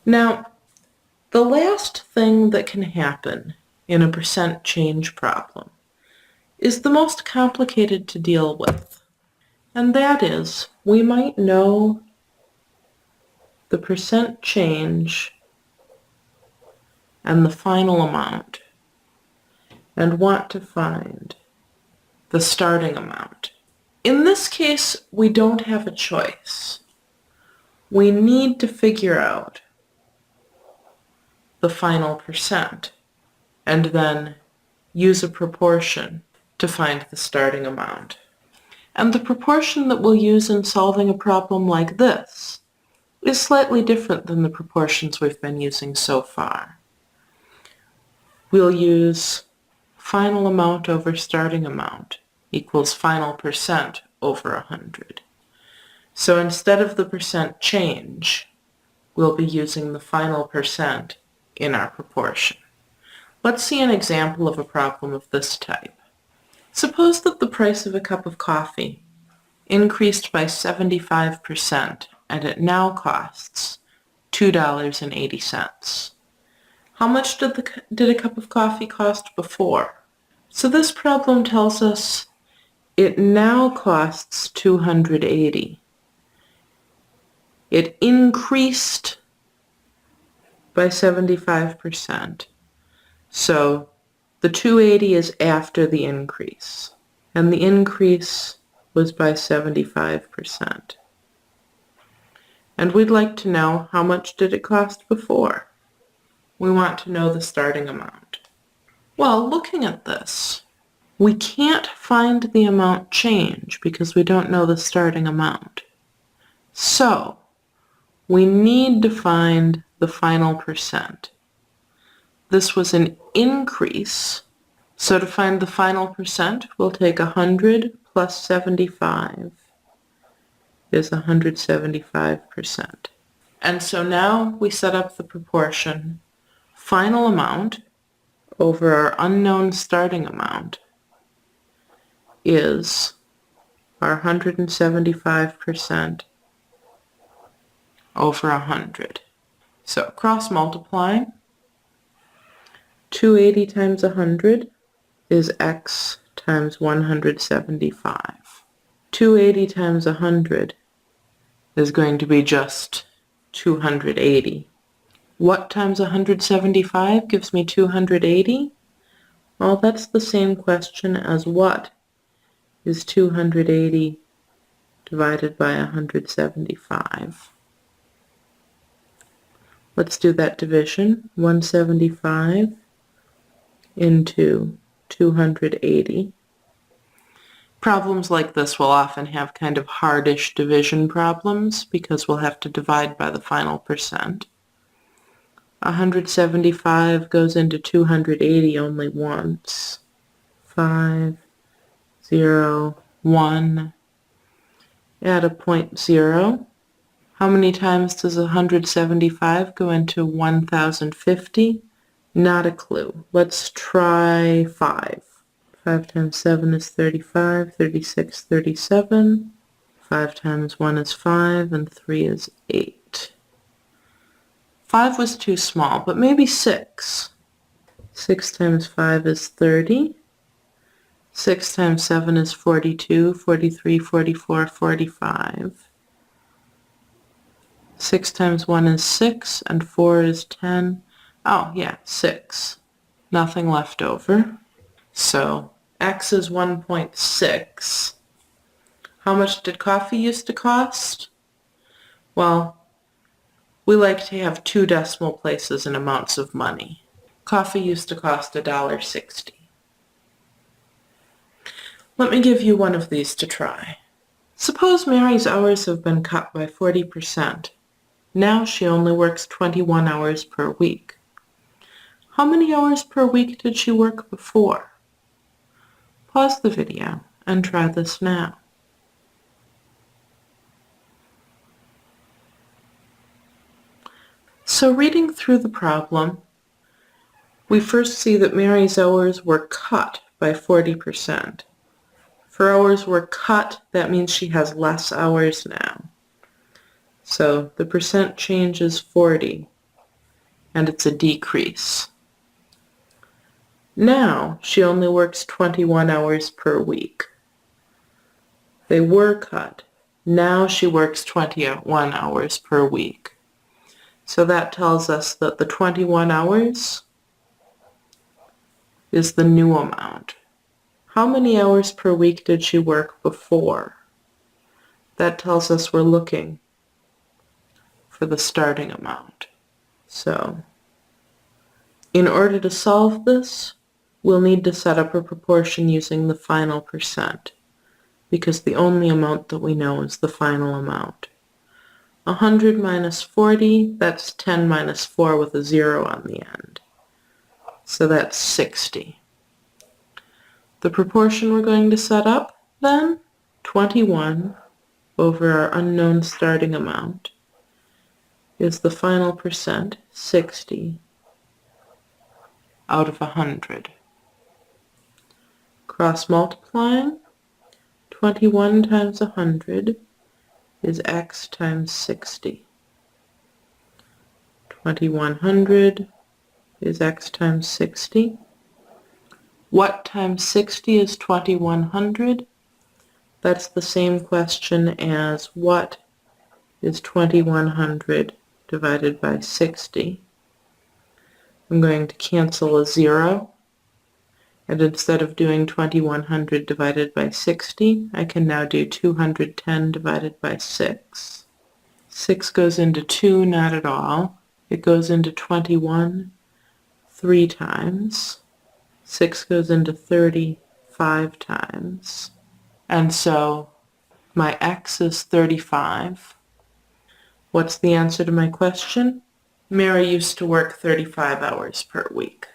Now, the last thing that can happen in a percent change problem is the most complicated to deal with. And that is, we might know the percent change and the final amount and want to find the starting amount. In this case, we don't have a choice. We need to figure out the final percent and then use a proportion to find the starting amount. And the proportion that we'll use in solving a problem like this is slightly different than the proportions we've been using so far. We'll use final amount over starting amount equals final percent over 100. So instead of the percent change, we'll be using the final percent in our proportion. Let's see an example of a problem of this type. Suppose that the price of a cup of coffee increased by 75% and it now costs $2.80. How much did a cup of coffee cost before? So this problem tells us it now costs $2.80. It increased by 75%. So the $2.80 is after the increase, and the increase was by 75%. And we'd like to know how much did it cost before. We want to know the starting amount. Well, looking at this, we can't find the amount change because we don't know the starting amount. So we need to find the final percent. This was an increase, so to find the final percent, we'll take 100 plus 75 is 175%. And so now we set up the proportion final amount over our unknown starting amount is our 175% over 100. So cross multiply. 280 times 100 is x times 175. 280 times 100 is going to be just 280. What times 175 gives me 280? Well, that's the same question as what is 280 divided by 175. Let's do that division. 175 into 280. Problems like this will often have kind of hardish division problems because we'll have to divide by the final percent. 175 goes into 280 only once. 5, 0, 1. Add a 0.0. How many times does 175 go into 1050? Not a clue. Let's try 5. 5 times 7 is 35, 36, 37. 5 times 1 is 5, and 3 is 8. 5 was too small, but maybe 6. 6 times 5 is 30. 6 times 7 is 42, 43, 44, 45. 6 times 1 is 6, and 4 is 10. Oh, yeah, 6. Nothing left over. So x is 1.6. How much did coffee used to cost? Well, we like to have 2 decimal places in amounts of money. Coffee used to cost $1.60. Let me give you one of these to try. Suppose Mary's hours have been cut by 40%. Now she only works 21 hours per week. How many hours per week did she work before? Pause the video and try this now. So reading through the problem, we first see that Mary's hours were cut by 40%. If her hours were cut, that means she has less hours now. So the percent change is 40. and it's a decrease. Now she only works 21 hours per week. They were cut. Now she works 21 hours per week. So that tells us that the 21 hours is the new amount. How many hours per week did she work before? That tells us we're looking for the starting amount. So, in order to solve this, we'll need to set up a proportion using the final percent, because the only amount that we know is the final amount. 100 minus 40, that's 10 minus 4 with a 0 on the end. So that's 60. The proportion we're going to set up, then, 21 over our unknown starting amount, is the final percent, 60, out of 100. Cross multiplying, 21 times 100 is x times 60. 2100 is x times 60. What times 60 is 2100? That's the same question as what is 2100 divided by 60. I'm going to cancel a 0, and instead of doing 2100 divided by 60, I can now do 210 divided by 6. 6 goes into 2, not at all. It goes into 21 3 times. 6 goes into 30 5 times. And so my x is 35. What's the answer to my question? Mary used to work 35 hours per week.